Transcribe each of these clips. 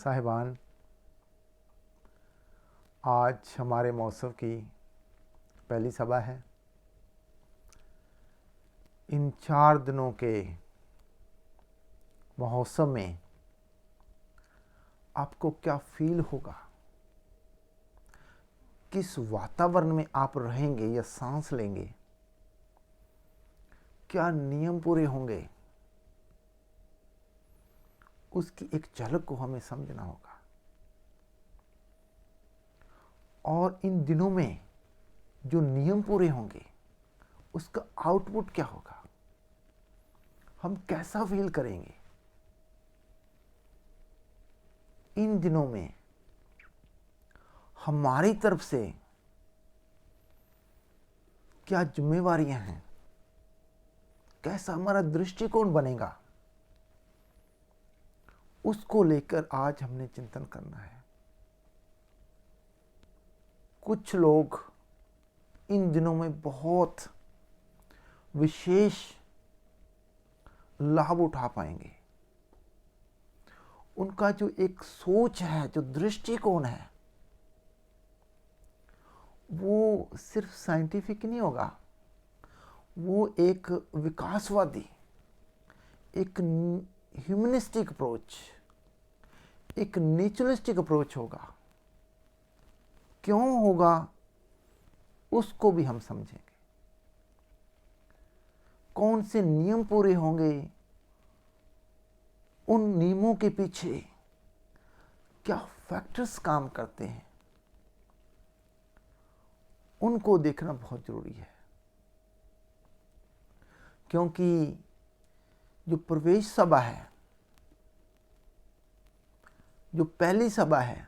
साहिबान, आज हमारे महोत्सव की पहली सभा है। इन 4 दिनों के महोत्सव में आपको क्या फील होगा, किस वातावरण में आप रहेंगे या सांस लेंगे, क्या नियम पूरे होंगे, उसकी एक झलक को हमें समझना होगा। और इन दिनों में जो नियम पूरे होंगे उसका आउटपुट क्या होगा, हम कैसा फील करेंगे। इन दिनों में हमारी तरफ से क्या जिम्मेवारियां हैं, कैसा हमारा दृष्टिकोण बनेगा, उसको लेकर आज हमने चिंतन करना है। कुछ लोग इन दिनों में बहुत विशेष लाभ उठा पाएंगे। उनका जो एक सोच है, जो दृष्टिकोण है, वो सिर्फ साइंटिफिक नहीं होगा, वो एक विकासवादी, एक ह्यूमनिस्टिक अप्रोच, एक नेचुरलिस्टिक अप्रोच होगा। क्यों होगा उसको भी हम समझेंगे। कौन से नियम पूरे होंगे, उन नियमों के पीछे क्या फैक्टर्स काम करते हैं, उनको देखना बहुत जरूरी है। क्योंकि जो प्रवेश सभा है, जो पहली सभा है,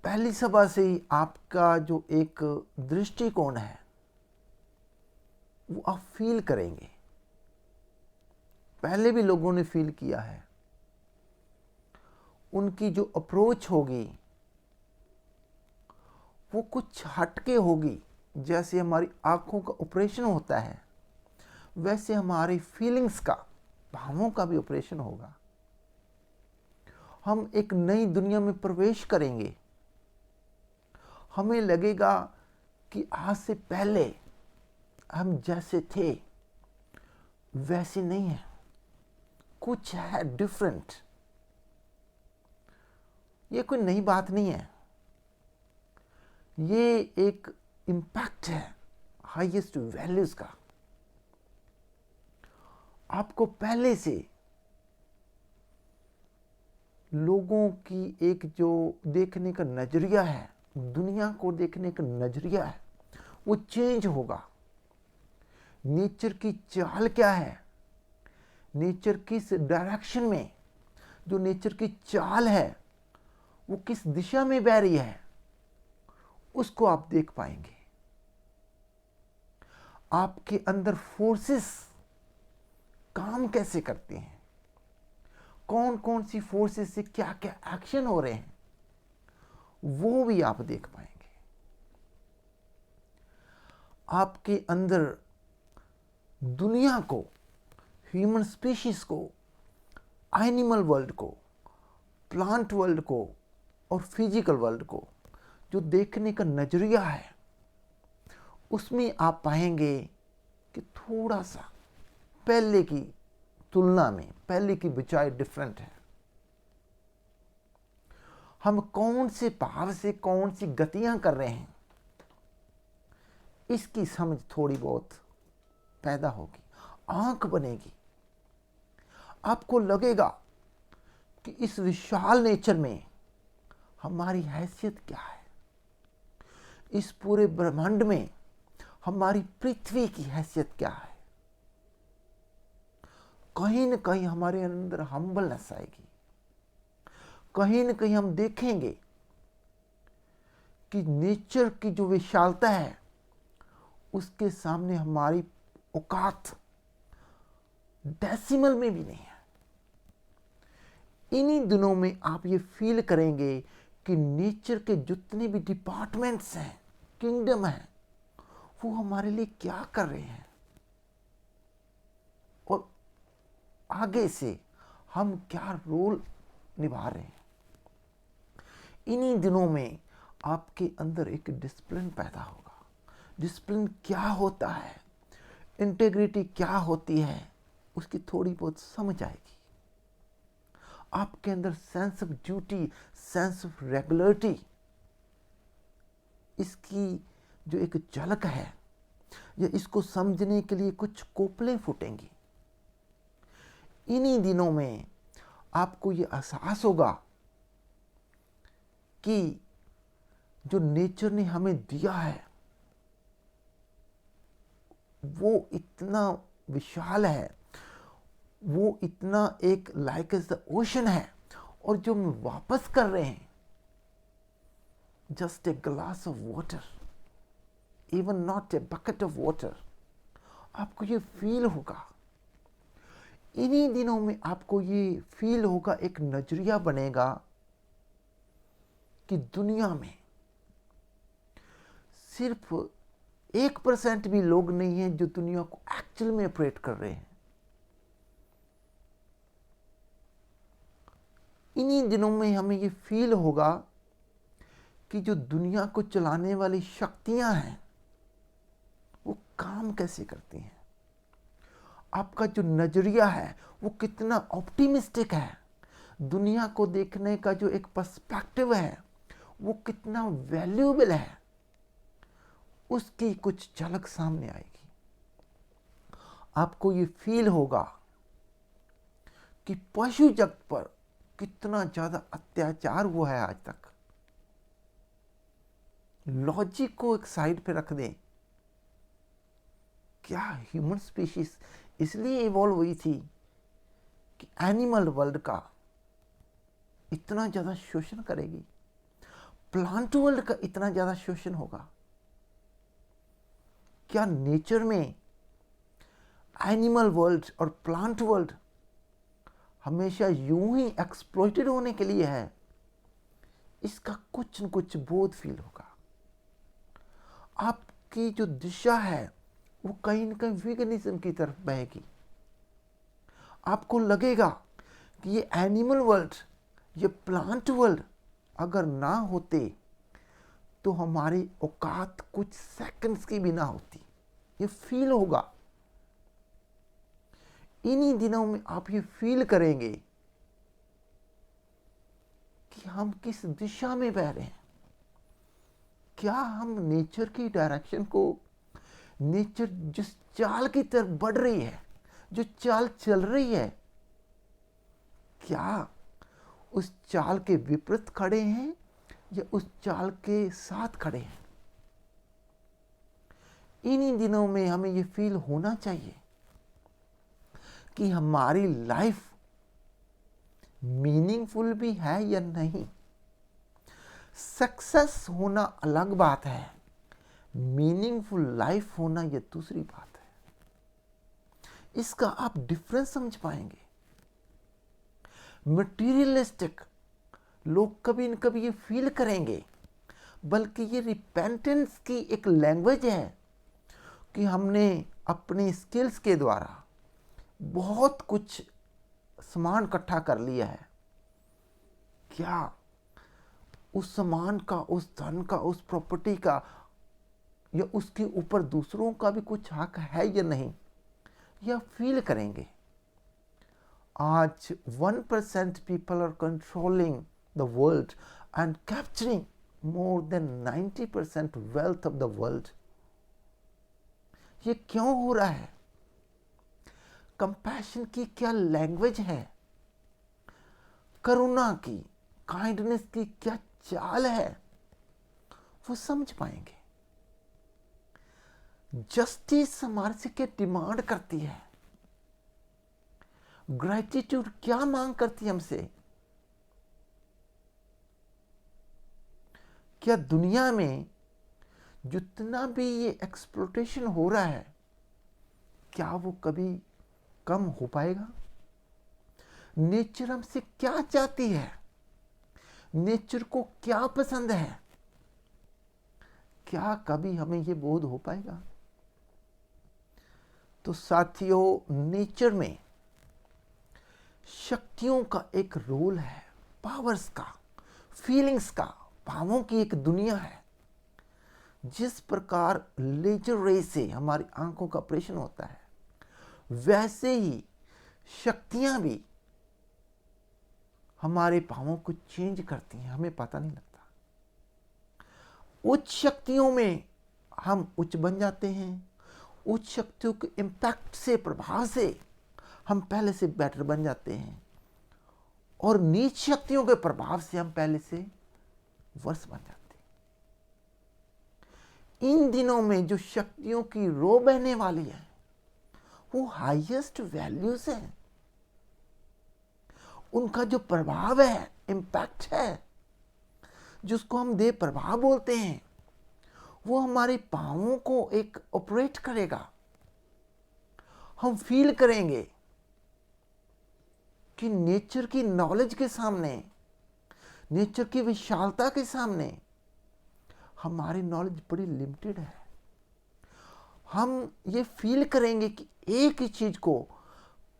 पहली सभा से ही आपका जो एक दृष्टिकोण है वो आप फील करेंगे। पहले भी लोगों ने फील किया है। उनकी जो अप्रोच होगी वो कुछ हटके होगी। जैसे हमारी आंखों का ऑपरेशन होता है, वैसे हमारी फीलिंग्स का, भावों का भी ऑपरेशन होगा। हम एक नई दुनिया में प्रवेश करेंगे। हमें लगेगा कि आज से पहले हम जैसे थे वैसे नहीं है, कुछ है डिफरेंट। ये कोई नई बात नहीं है, ये एक इम्पैक्ट है हाईएस्ट वैल्यूज का। आपको पहले से लोगों की एक जो देखने का नजरिया है, दुनिया को देखने का नजरिया है, वो चेंज होगा। नेचर की चाल क्या है, नेचर किस डायरेक्शन में, जो नेचर की चाल है वो किस दिशा में बह रही है, उसको आप देख पाएंगे। आपके अंदर फोर्सेस काम कैसे करते हैं, कौन कौन सी फोर्सेस से क्या क्या एक्शन हो रहे हैं, वो भी आप देख पाएंगे। आपके अंदर दुनिया को, ह्यूमन स्पीशीज को, एनिमल वर्ल्ड को, प्लांट वर्ल्ड को और फिजिकल वर्ल्ड को जो देखने का नजरिया है, उसमें आप पाएंगे कि थोड़ा सा पहले की तुलना में, पहले की बजाय डिफरेंट है। हम कौन से भाव से कौन सी गतियां कर रहे हैं, इसकी समझ थोड़ी बहुत पैदा होगी, आंख बनेगी। आपको लगेगा कि इस विशाल नेचर में हमारी हैसियत क्या है, इस पूरे ब्रह्मांड में हमारी पृथ्वी की हैसियत क्या है। कहीं न कहीं हमारे अंदर हम्बलनेस आएगी। कहीं न कहीं हम देखेंगे कि नेचर की जो विशालता है उसके सामने हमारी औकात डेसिमल में भी नहीं है। इन्हीं दिनों में आप ये फील करेंगे कि नेचर के जितने भी डिपार्टमेंट्स हैं, किंगडम है, वो हमारे लिए क्या कर रहे हैं। और आगे से हम क्या रोल निभा रहे हैं। इन्हीं दिनों में आपके अंदर एक डिसिप्लिन पैदा होगा। डिसिप्लिन क्या होता है, इंटेग्रिटी क्या होती है, उसकी थोड़ी बहुत समझ आएगी। आपके अंदर sense of duty, sense of regularity, इसकी जो एक झलक है, या इसको समझने के लिए कुछ कोपलें फूटेंगी। इन्हीं दिनों में आपको ये एहसास होगा कि जो नेचर ने हमें दिया है वो इतना विशाल है, वो इतना एक लाइक एज द ओशन है, और जो हम वापस कर रहे हैं, just a glass of water, even not a bucket of water, आपको ये फील होगा। इन्हीं दिनों में आपको ये फील होगा, एक नजरिया बनेगा कि दुनिया में सिर्फ 1% भी लोग नहीं हैं जो दुनिया को एक्चुअल में ऑपरेट कर रहे हैं। इन्हीं दिनों में हमें ये फील होगा कि जो दुनिया को चलाने वाली शक्तियां हैं वो काम कैसे करती हैं। आपका जो नजरिया है वो कितना ऑप्टिमिस्टिक है, दुनिया को देखने का जो एक पर्सपेक्टिव है वो कितना वैल्यूएबल है, उसकी कुछ झलक सामने आएगी। आपको ये फील होगा कि पशु जगत पर कितना ज्यादा अत्याचार हुआ है आज तक। लॉजिक को एक साइड पे रख दें, क्या ह्यूमन स्पीशीज इसलिए इवॉल्व हुई थी कि एनिमल वर्ल्ड का इतना ज्यादा शोषण करेगी, प्लांट वर्ल्ड का इतना ज्यादा शोषण होगा? क्या नेचर में एनिमल वर्ल्ड और प्लांट वर्ल्ड हमेशा यूं ही एक्सप्लॉइटेड होने के लिए है? इसका कुछ न कुछ बोध फील होगा। आपकी जो दिशा है वो कहीं न कहीं वीगनिज्म की तरफ बहेगी। आपको लगेगा कि ये एनिमल वर्ल्ड, ये प्लांट वर्ल्ड अगर ना होते तो हमारी औकात कुछ सेकंड्स की भी ना होती। ये फील होगा। इन्हीं दिनों में आप ये फील करेंगे कि हम किस दिशा में बह रहे हैं। क्या हम नेचर की डायरेक्शन को, नेचर जिस चाल की तरफ बढ़ रही है, जो चाल चल रही है, क्या उस चाल के विपरीत खड़े हैं या उस चाल के साथ खड़े हैं? इन्हीं दिनों में हमें ये फील होना चाहिए कि हमारी लाइफ मीनिंगफुल भी है या नहीं। सक्सेस होना अलग बात है, मीनिंगफुल लाइफ होना यह दूसरी बात है। इसका आप डिफरेंस समझ पाएंगे। मटीरियलिस्टिक लोग कभी न कभी ये फील करेंगे, बल्कि ये रिपेंटेंस की एक लैंग्वेज है कि हमने अपनी स्किल्स के द्वारा बहुत कुछ सामान इकट्ठा कर लिया है। क्या उस सामान का, उस धन का, उस प्रॉपर्टी का या उसके ऊपर दूसरों का भी कुछ हक है या नहीं, यह फील करेंगे। आज 1% people are controlling the world and capturing more than 90% wealth of the world. ये क्यों हो रहा है? कंपैशन की क्या लैंग्वेज है? करुणा की, काइंडनेस की क्या चाल है? वो समझ पाएंगे। जस्टिस हमारे से क्या डिमांड करती है? ग्रेटिट्यूड क्या मांग करती है हमसे? क्या दुनिया में जितना भी ये एक्सप्लोटेशन हो रहा है, क्या वो कभी कम हो पाएगा? नेचर हमसे क्या चाहती है? नेचर को क्या पसंद है? क्या कभी हमें ये बोध हो पाएगा? तो साथियों, नेचर में शक्तियों का एक रोल है, पावर्स का, फीलिंग्स का, भावों की एक दुनिया है। जिस प्रकार लेजर रे से हमारी आंखों का ऑपरेशन होता है, वैसे ही शक्तियां भी हमारे भावों को चेंज करती हैं, हमें पता नहीं लगता। उच्च शक्तियों में हम उच्च बन जाते हैं, उच्च शक्तियों के इम्पैक्ट से, प्रभाव से हम पहले से बेटर बन जाते हैं, और नीच शक्तियों के प्रभाव से हम पहले से वर्स बन जाते हैं। इन दिनों में जो शक्तियों की रो बहने वाली है, वो हाईएस्ट वैल्यूज है। उनका जो प्रभाव है, इम्पैक्ट है, जिसको हम देह प्रभाव बोलते हैं, वो हमारे पांवों को एक ऑपरेट करेगा। हम फील करेंगे कि नेचर की नॉलेज के सामने, नेचर की विशालता के सामने हमारी नॉलेज बड़ी लिमिटेड है। हम ये फील करेंगे कि एक ही चीज को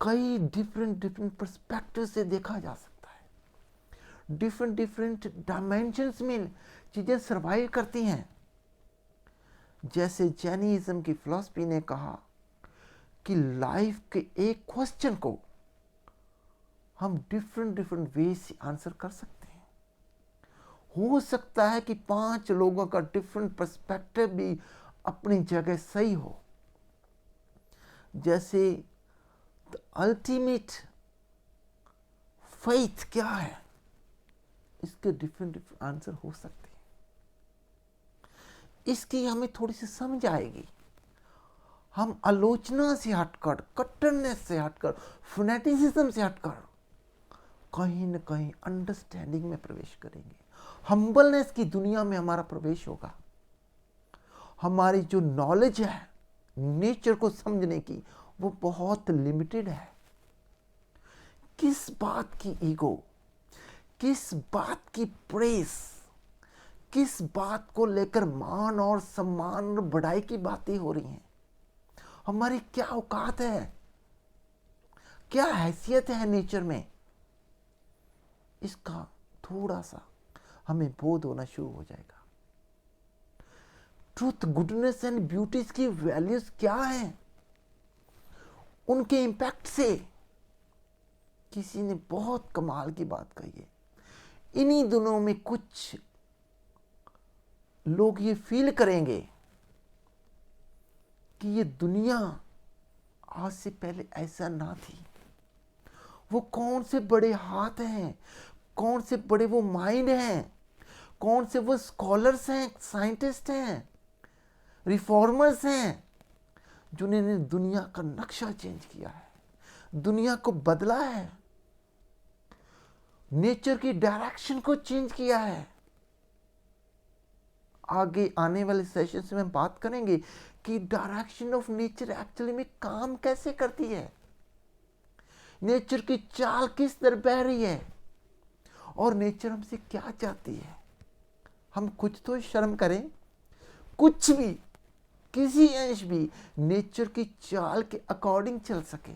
कई डिफरेंट पर्सपेक्टिव से देखा जा सकता है। डिफरेंट डायमेंशंस में चीजें सर्वाइव करती हैं। जैसे जैनिज्म की फिलॉसफी ने कहा कि लाइफ के एक क्वेश्चन को हम डिफरेंट वे से आंसर कर सकते हैं। हो सकता है कि 5 लोगों का डिफरेंट पर्सपेक्टिव भी अपनी जगह सही हो। जैसे अल्टीमेट फेथ क्या है, इसके डिफरेंट आंसर हो सकते हैं। इसकी हमें थोड़ी सी समझ आएगी। हम आलोचना से हटकर, कट्टरनेस से हटकर, फनेटिसिज्म से हटकर कहीं न कहीं अंडरस्टैंडिंग में प्रवेश करेंगे। हम्बलनेस की दुनिया में हमारा प्रवेश होगा। हमारी जो नॉलेज है नेचर को समझने की, वो बहुत लिमिटेड है। किस बात की ईगो, किस बात की प्रेस, किस बात को लेकर मान और सम्मान और बढ़ाई की बातें हो रही हैं। हमारी क्या औकात है, क्या हैसियत है नेचर में, इसका थोड़ा सा हमें बोध होना शुरू हो जाएगा। ट्रूथ, गुडनेस एंड ब्यूटीज की वैल्यूज क्या है, उनके इंपैक्ट से किसी ने बहुत कमाल की बात कही है। इन्हीं दिनों में कुछ लोग ये फील करेंगे कि ये दुनिया आज से पहले ऐसा ना थी। वो कौन से बड़े हाथ हैं, कौन से बड़े वो माइंड हैं, कौन से वो स्कॉलर्स हैं, साइंटिस्ट हैं, रिफॉर्मर्स हैं, जिन्होंने दुनिया का नक्शा चेंज किया है, दुनिया को बदला है, नेचर की डायरेक्शन को चेंज किया है। आगे आने वाले सेशंस में हम बात करेंगे कि डायरेक्शन ऑफ नेचर एक्चुअली में काम कैसे करती है, नेचर की चाल किस तरह बह रही है, और नेचर हमसे क्या चाहती है। हम कुछ तो शर्म करें, कुछ भी, किसी अंश भी नेचर की चाल के अकॉर्डिंग चल सके।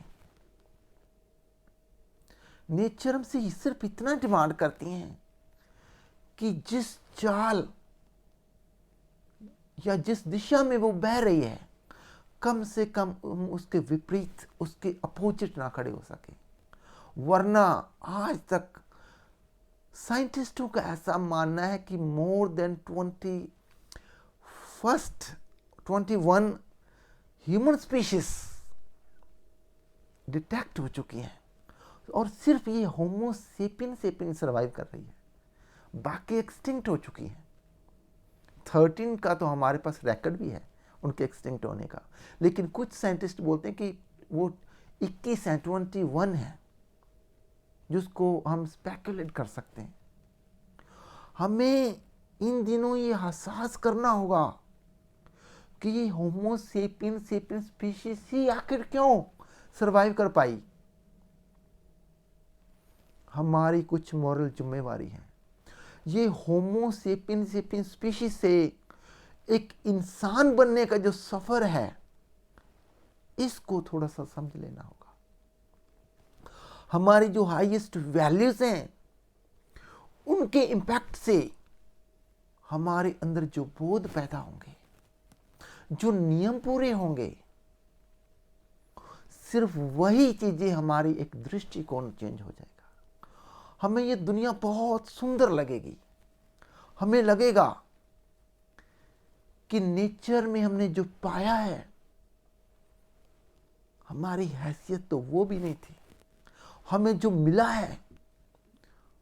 नेचर हमसे सिर्फ इतना डिमांड करती हैं कि जिस चाल या जिस दिशा में वो बह रही है, कम से कम उसके विपरीत, उसके अपोजिट ना खड़े हो सके। वरना आज तक साइंटिस्टों का ऐसा मानना है कि more than 21 human species detect हो चुकी हैं, और सिर्फ ये होमो सेपियन सर्वाइव कर रही है, बाकी एक्सटिंक्ट हो चुकी हैं। 13 का तो हमारे पास रिकॉर्ड भी है उनके एक्सटिंक्ट होने का, लेकिन कुछ साइंटिस्ट बोलते हैं कि वो 21 है, 21 है, जिसको हम स्पेकुलेट कर सकते हैं। हमें इन दिनों ये एहसास करना होगा कि ये होमो सेपियन स्पीशीज ही आखिर क्यों सरवाइव कर पाई। हमारी कुछ मॉरल जिम्मेवारी है। ये होमो सेपियन स्पीशीज से एक इंसान बनने का जो सफर है, इसको थोड़ा सा समझ लेना होगा। हमारी जो हाईएस्ट वैल्यूज हैं उनके इम्पैक्ट से हमारे अंदर जो बोध पैदा होंगे, जो नियम पूरे होंगे, सिर्फ वही चीजें हमारी एक दृष्टिकोण चेंज हो जाएगा। हमें ये दुनिया बहुत सुंदर लगेगी। हमें लगेगा कि नेचर में हमने जो पाया है, हमारी हैसियत तो वो भी नहीं थी। हमें जो मिला है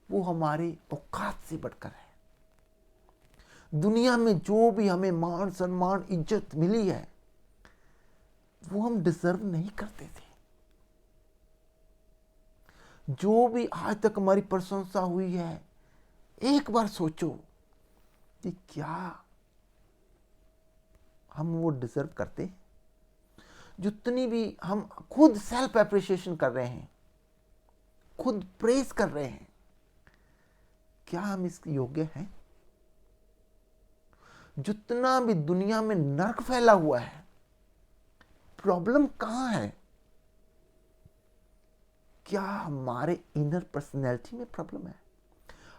वो हमारी औकात से बढ़कर है। दुनिया में जो भी हमें मान सम्मान इज्जत मिली है वो हम डिजर्व नहीं करते थे। जो भी आज तक हमारी प्रशंसा हुई है, एक बार सोचो कि क्या हम वो डिजर्व करते? जितनी भी हम खुद सेल्फ एप्रिसिएशन कर रहे हैं, खुद प्रेज कर रहे हैं, क्या हम इसके योग्य हैं? जितना भी दुनिया में नर्क फैला हुआ है, प्रॉब्लम कहां है? क्या हमारे इनर पर्सनैलिटी में प्रॉब्लम है?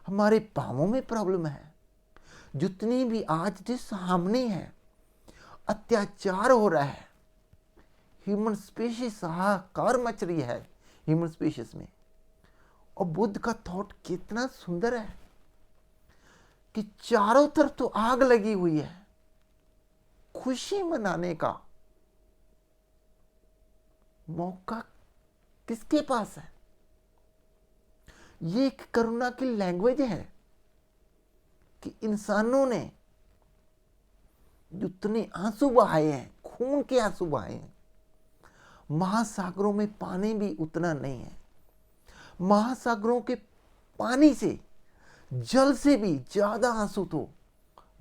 हमारे पावों में प्रॉब्लम है? जितनी भी आज जिस सामने है अत्याचार हो रहा है, ह्यूमन स्पीशीज हाहाकार मच रही है ह्यूमन स्पीशीज में। और बुद्ध का थॉट कितना सुंदर है कि चारों तरफ तो आग लगी हुई है, खुशी मनाने का मौका किसके पास है? ये एक करुणा की लैंग्वेज है कि इंसानों ने जितने आंसू बहाए हैं, खून के आंसू बहाए हैं, महासागरों में पानी भी उतना नहीं है। महासागरों के पानी से, जल से भी ज्यादा आंसू तो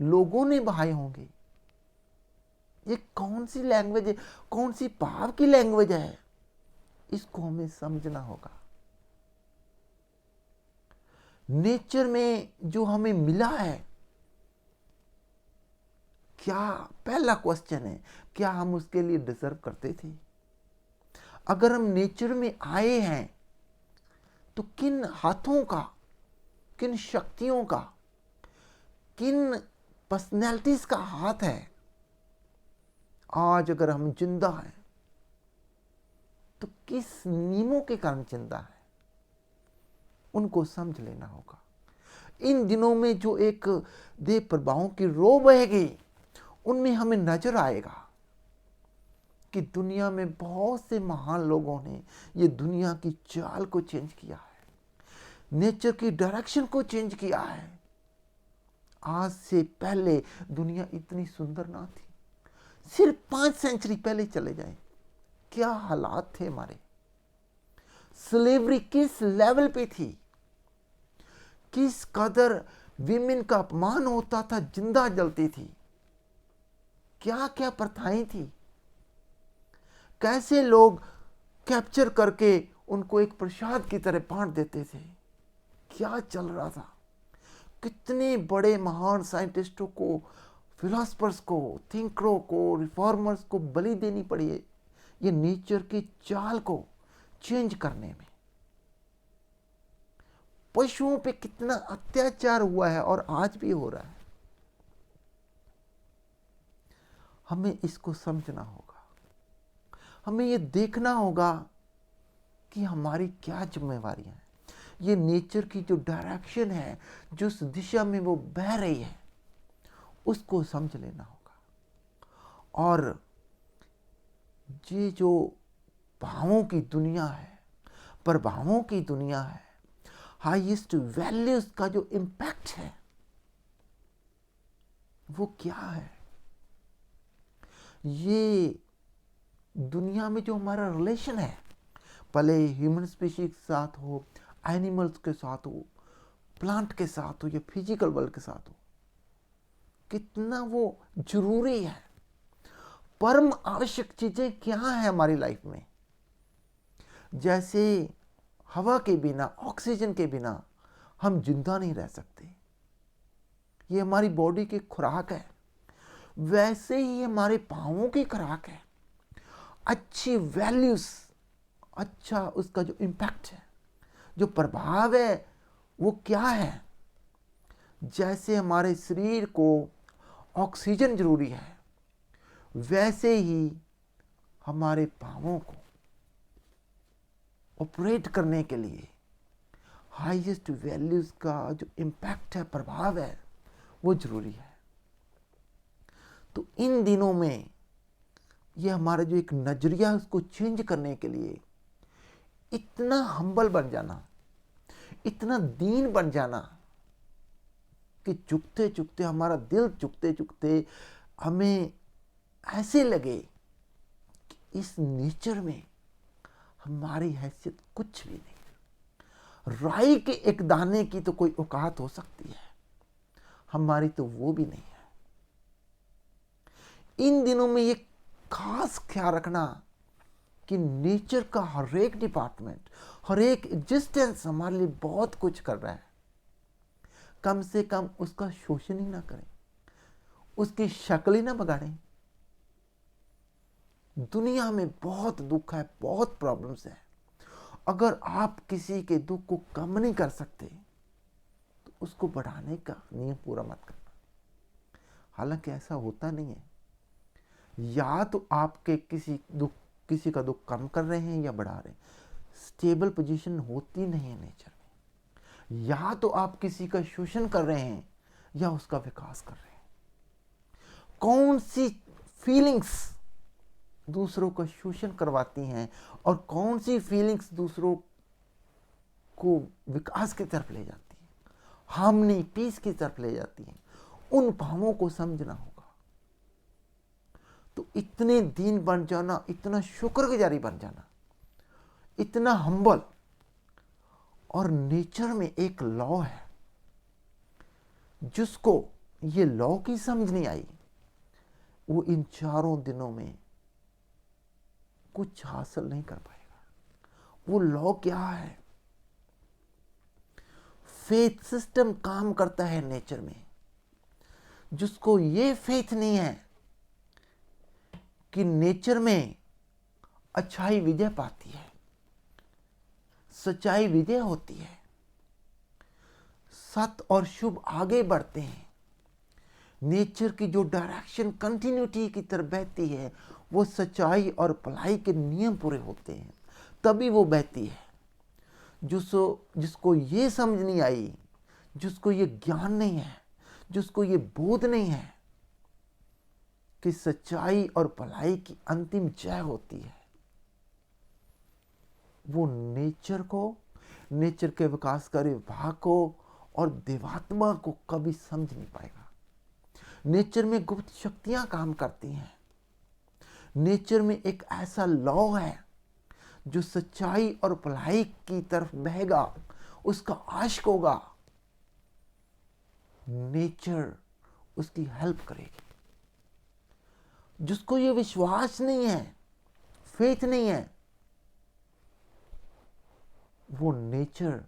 लोगों ने बहाए होंगे। ये कौन सी लैंग्वेज है, कौन सी भाव की लैंग्वेज है? इसको हमें समझना होगा। नेचर में जो हमें मिला है, क्या, पहला क्वेश्चन है, क्या हम उसके लिए डिजर्व करते थे? अगर हम नेचर में आए हैं तो किन हाथों का, किन शक्तियों का, किन पर्सनैलिटीज का हाथ है? आज अगर हम जिंदा हैं तो किस नियमों के कारण जिंदा है, उनको समझ लेना होगा। इन दिनों में जो एक देह प्रभावों की रो बहेगी, उनमें हमें नजर आएगा कि दुनिया में बहुत से महान लोगों ने ये दुनिया की चाल को चेंज किया है, नेचर की डायरेक्शन को चेंज किया है। आज से पहले दुनिया इतनी सुंदर ना थी। सिर्फ 5 सेंचुरी पहले चले जाएं, क्या हालात थे हमारे। स्लेवरी किस लेवल पे थी, किस कदर विमेन का अपमान होता था, जिंदा जलती थी, क्या क्या प्रथाएं थी, कैसे लोग कैप्चर करके उनको एक प्रसाद की तरह बांट देते थे, क्या चल रहा था। कितने बड़े महान साइंटिस्टों को, फिलोसफर्स को, थिंकरों को, रिफॉर्मर्स को बलि देनी पड़ी है ये नेचर की चाल को चेंज करने में। पशुओं पे कितना अत्याचार हुआ है और आज भी हो रहा है। हमें इसको समझना होगा। हमें ये देखना होगा कि हमारी क्या जिम्मेवारियां हैं। ये नेचर की जो डायरेक्शन है, जिस दिशा में वो बह रही है, उसको समझ लेना होगा। और ये जो भावों की दुनिया है, प्रभावों की दुनिया है, हाईएस्ट वैल्यूज का जो इंपैक्ट है वो क्या है? ये दुनिया में जो हमारा रिलेशन है, भले ह्यूमन स्पीशीज के साथ हो, एनिमल्स के साथ हो, प्लांट के साथ हो या फिजिकल वर्ल्ड के साथ हो, कितना वो जरूरी है। परम आवश्यक चीजें क्या है हमारी लाइफ में? जैसे हवा के बिना, ऑक्सीजन के बिना हम जिंदा नहीं रह सकते, ये हमारी बॉडी की खुराक है। वैसे ही हमारे पाँवों की खुराक है। अच्छी वैल्यूज, अच्छा उसका जो इम्पैक्ट है, जो प्रभाव है वो क्या है। जैसे हमारे शरीर को ऑक्सीजन जरूरी है, वैसे ही हमारे पाँवों को ऑपरेट करने के लिए हाईएस्ट वैल्यूज का जो इम्पैक्ट है, प्रभाव है, वो जरूरी है। तो इन दिनों में ये हमारा जो एक नजरिया है उसको चेंज करने के लिए इतना हम्बल बन जाना, इतना दीन बन जाना कि चुकते चुकते हमारा दिल चुकते चुकते हमें ऐसे लगे कि इस नेचर में हमारी हैसियत कुछ भी नहीं। राई के एक दाने की तो कोई औकात हो सकती है, हमारी तो वो भी नहीं है। इन दिनों में ये खास ख्याल रखना कि नेचर का हर एक डिपार्टमेंट, हर एक एग्जिस्टेंस हमारे लिए बहुत कुछ कर रहा है। कम से कम उसका शोषण ही ना करें, उसकी शक्ल ही ना बगाड़ें। दुनिया में बहुत दुख है, बहुत प्रॉब्लम्स है। अगर आप किसी के दुख को कम नहीं कर सकते तो उसको बढ़ाने का नियम पूरा मत करना। हालांकि ऐसा होता नहीं है। या तो आपके किसी का दुख कम कर रहे हैं या बढ़ा रहे हैं। स्टेबल पोजीशन होती नहीं है नेचर में। या तो आप किसी का शोषण कर रहे हैं या उसका विकास कर रहे हैं। कौन सी फीलिंग्स दूसरों का शोषण करवाती हैं और कौन सी फीलिंग्स दूसरों को विकास की तरफ ले जाती हैं, हार्मनी, पीस की तरफ ले जाती हैं, उन भावों को समझना होगा। तो इतने दीन बन जाना, इतना शुक्रगुजारी बन जाना, इतना हम्बल। और नेचर में एक लॉ है जिसको ये लॉ की समझ नहीं आई, वो इन 4 दिनों में कुछ हासिल नहीं कर पाएगा। वो लॉ क्या है? फेथ सिस्टम काम करता है नेचर में। जिसको ये फेथ नहीं है कि नेचर में अच्छाई विजय पाती है, सच्चाई विजय होती है, सत्य और शुभ आगे बढ़ते हैं, नेचर की जो डायरेक्शन कंटिन्यूटी की तरफ बहती है वो सच्चाई और भलाई के नियम पूरे होते हैं, तभी वो बहती है। जिसको ये समझ नहीं आई, जिसको ये ज्ञान नहीं है, जिसको ये बोध नहीं है कि सच्चाई और भलाई की अंतिम जय होती है, वो नेचर के विकासकारी विभाग को और देवात्मा को कभी समझ नहीं पाएगा। नेचर में गुप्त शक्तियां काम करती हैं। नेचर में एक ऐसा लॉ है जो सच्चाई और भलाई की तरफ बहेगा, उसका आशिक होगा, नेचर उसकी हेल्प करेगी। जिसको ये विश्वास नहीं है, फेथ नहीं है, वो नेचर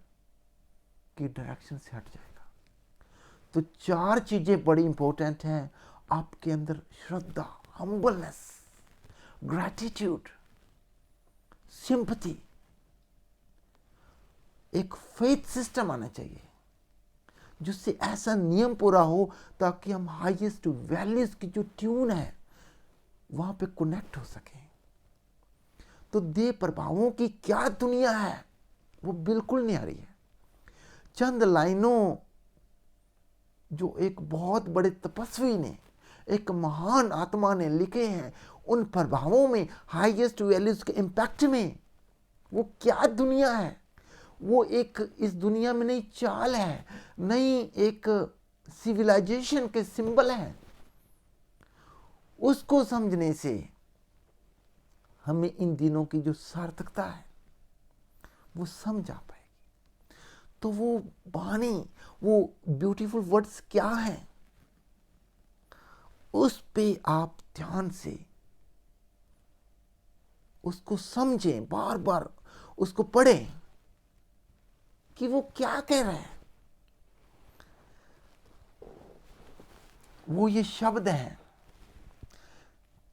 की डायरेक्शन से हट जाएगा। तो 4 चीजें बड़ी इंपॉर्टेंट हैं आपके अंदर: श्रद्धा, हम्बलनेस, ग्रैटिट्यूड, सिंपैथी। एक फेथ सिस्टम आना चाहिए जिससे ऐसा नियम पूरा हो ताकि हम हाईएस्ट वैल्यूज की जो ट्यून है वहां पे कनेक्ट हो सके। तो देह प्रभावों की क्या दुनिया है वो बिल्कुल नहीं आ रही है। चंद लाइनों जो एक बहुत बड़े तपस्वी ने, एक महान आत्मा ने लिखे हैं, उन प्रभावों में, हाईएस्ट वैल्यूज के इम्पैक्ट में वो क्या दुनिया है, वो एक इस दुनिया में नई चाल है, नई एक सिविलाइजेशन के सिंबल है। उसको समझने से हमें इन दिनों की जो सार्थकता है वो समझ आ पाएगी। तो वो बानी, वो ब्यूटीफुल वर्ड्स क्या हैं, उस पे आप ध्यान से उसको समझें, बार बार उसको पढ़ें कि वो क्या कह रहे हैं। वो ये शब्द हैं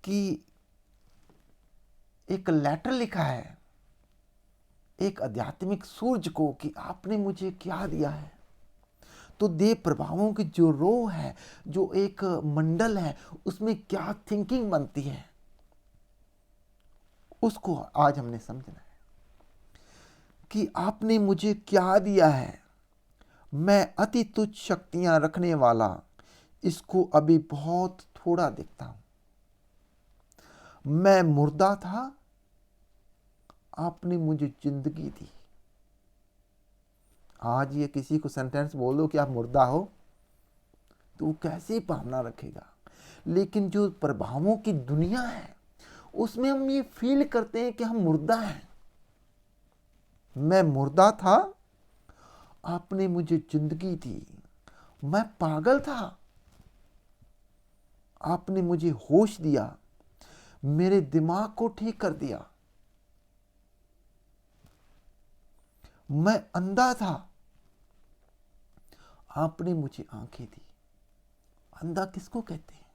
कि एक लेटर लिखा है एक आध्यात्मिक सूरज को कि आपने मुझे क्या दिया है, तो देह प्रभावों की जो रो है, जो एक मंडल है, उसमें क्या थिंकिंग बनती है, उसको आज हमने समझना है कि आपने मुझे क्या दिया है। मैं अति तुच्छ शक्तियां रखने वाला इसको अभी बहुत थोड़ा देखता हूं। मैं मुर्दा था, आपने मुझे जिंदगी दी। आज ये किसी को सेंटेंस बोल दो कि आप मुर्दा हो, तो वो कैसी भावना रखेगा। लेकिन जो प्रभावों की दुनिया है, उसमें हम ये फील करते हैं कि हम मुर्दा हैं। मैं मुर्दा था, आपने मुझे जिंदगी दी। मैं पागल था, आपने मुझे होश दिया, मेरे दिमाग को ठीक कर दिया। मैं अंधा था, आपने मुझे आंखें दी। अंधा किसको कहते हैं?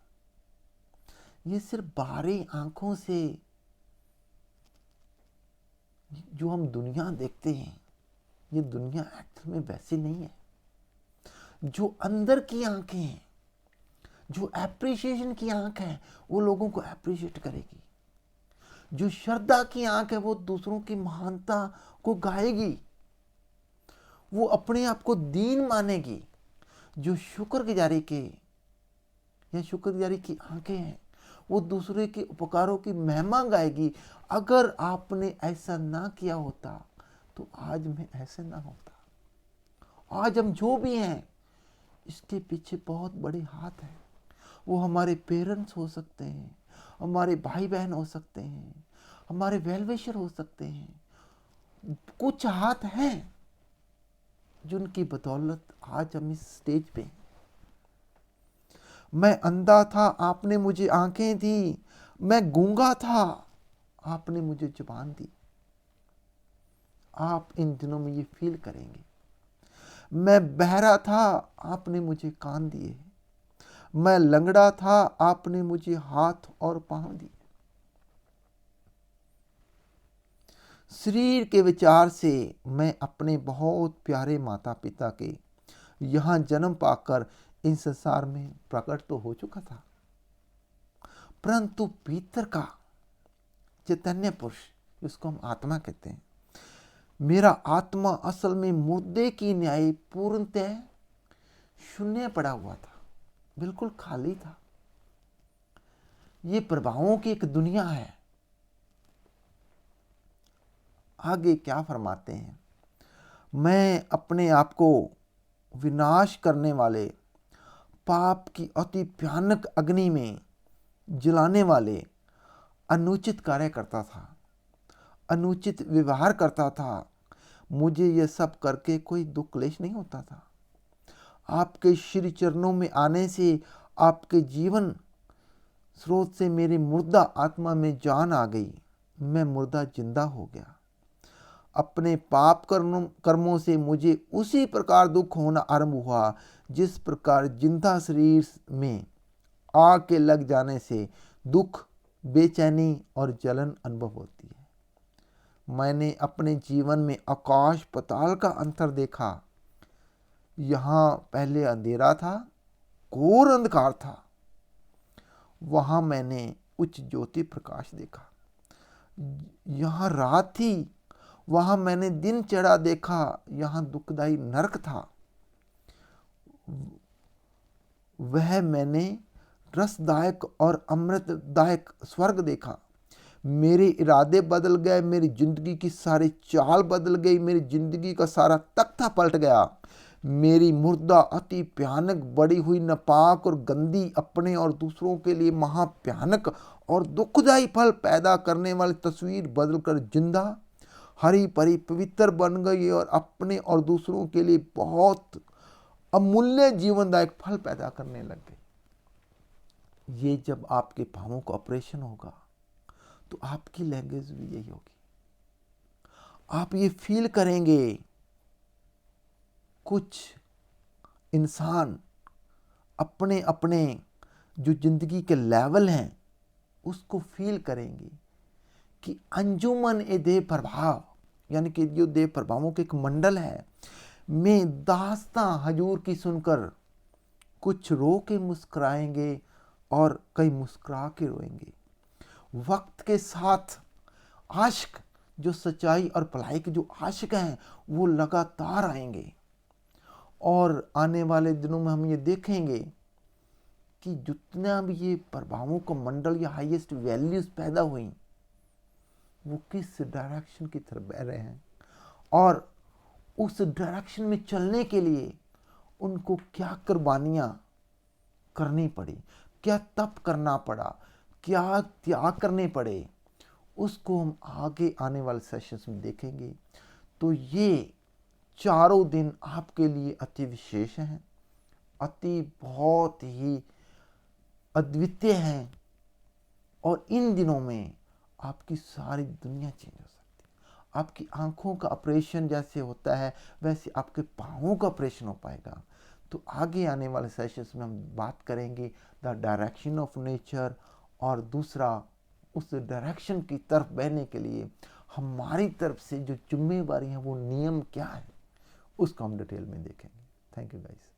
ये सिर्फ बाहरी आंखों से जो हम दुनिया देखते हैं, ये दुनिया एक्चुअल में वैसी नहीं है। जो अंदर की आंखें हैं, जो एप्रिसिएशन की आंख है, वो लोगों को एप्रिशिएट करेगी। जो श्रद्धा की आंख है, वो दूसरों की महानता को गाएगी, वो अपने आप को दीन मानेगी। जो शुक्रगुजारी के या शुक्रगुजारी की आंखें हैं, वो दूसरे के उपकारों की महिमा गाएगी। अगर आपने ऐसा ना किया होता तो आज मैं ऐसे ना होता। आज हम जो भी हैं, इसके पीछे बहुत बड़े हाथ हैं। वो हमारे पेरेंट्स हो सकते हैं, हमारे भाई बहन हो सकते हैं, हमारे वेलविशर हो सकते हैं। कुछ हाथ हैं जिनकी बदौलत आज हम इस स्टेज पे हैं। मैं अंधा था, आपने मुझे आंखें दी। मैं गूंगा था, आपने मुझे जुबान दी। आप इन दिनों में ये फील करेंगे। मैं बहरा था, आपने मुझे कान दिए। मैं लंगड़ा था, आपने मुझे हाथ और पांव दिए। शरीर के विचार से मैं अपने बहुत प्यारे माता पिता के यहां जन्म पाकर इन संसार में प्रकट तो हो चुका था, परंतु भीतर का चैतन्य पुरुष, जिसको हम आत्मा कहते हैं, मेरा आत्मा असल में मुद्दे की न्याय पूर्णतः शून्य पड़ा हुआ था, बिल्कुल खाली था। ये प्रभावों की एक दुनिया है। आगे क्या फरमाते हैं? मैं अपने आप को विनाश करने वाले पाप की अति भयानक अग्नि में जलाने वाले अनुचित कार्य करता था, अनुचित व्यवहार करता था। मुझे यह सब करके कोई दुख क्लेश नहीं होता था। आपके श्री चरणों में आने से, आपके जीवन स्रोत से मेरी मुर्दा आत्मा में जान आ गई। मैं मुर्दा जिंदा हो गया। अपने पाप कर्मों से मुझे उसी प्रकार दुख होना आरंभ हुआ जिस प्रकार जिंदा शरीर में आग के लग जाने से दुख, बेचैनी और जलन अनुभव होती है। मैंने अपने जीवन में आकाश पताल का अंतर देखा। यहाँ पहले अंधेरा था, घोर अंधकार था। वहां मैंने उच्च ज्योति प्रकाश देखा। यहाँ रात थी, वहां मैंने दिन चढ़ा देखा। यहाँ दुखदाई नरक था, वह मैंने रसदायक और अमृतदायक स्वर्ग देखा। मेरे इरादे बदल गए, मेरी जिंदगी की सारी चाल बदल गई, मेरी जिंदगी का सारा तख्ता पलट गया। मेरी मुर्दा अति भयानक, बड़ी हुई नापाक और गंदी, अपने और दूसरों के लिए महाभयानक और दुखदायी फल पैदा करने वाली तस्वीर बदलकर जिंदा, हरी भरी पवित्र बन गई और अपने और दूसरों के लिए बहुत अमूल्य जीवनदायक फल पैदा करने लग गई। ये जब आपके भावों का ऑपरेशन होगा तो आपकी लैंग्वेज भी यही होगी। आप ये फील करेंगे। कुछ इंसान अपने अपने जो जिंदगी के लेवल हैं उसको फील करेंगे कि अंजुमन ए दे प्रभाव, यानी कि जो देव प्रभावों के एक मंडल है, में दास्तां हजूर की सुनकर कुछ रो के मुस्कुराएंगे और कई मुस्कुरा के रोएंगे। वक्त के साथ आशिक, जो सच्चाई और भलाई के जो आशिक हैं, वो लगातार आएंगे और आने वाले दिनों में हम ये देखेंगे कि जितना भी ये प्रभावों का मंडल या हाईएस्ट वैल्यूज पैदा हुई, वो किस डायरेक्शन की तरफ बह रहे हैं और उस डायरेक्शन में चलने के लिए उनको क्या कुर्बानियां करनी पड़ी, क्या तप करना पड़ा, क्या त्याग करने पड़े, उसको हम आगे आने वाले सेशंस में देखेंगे। तो ये चारों दिन आपके लिए अति विशेष हैं, अति बहुत ही अद्वितीय हैं और इन दिनों में आपकी सारी दुनिया चेंज हो सकती है। आपकी आंखों का ऑपरेशन जैसे होता है, वैसे आपके पाँवों का ऑपरेशन हो पाएगा। तो आगे आने वाले सेशंस में हम बात करेंगे द डायरेक्शन ऑफ नेचर, और दूसरा उस डायरेक्शन की तरफ बहने के लिए हमारी तरफ से जो जिम्मेवारी है, वो नियम क्या है, उसको हम डिटेल में देखेंगे। Thank you guys.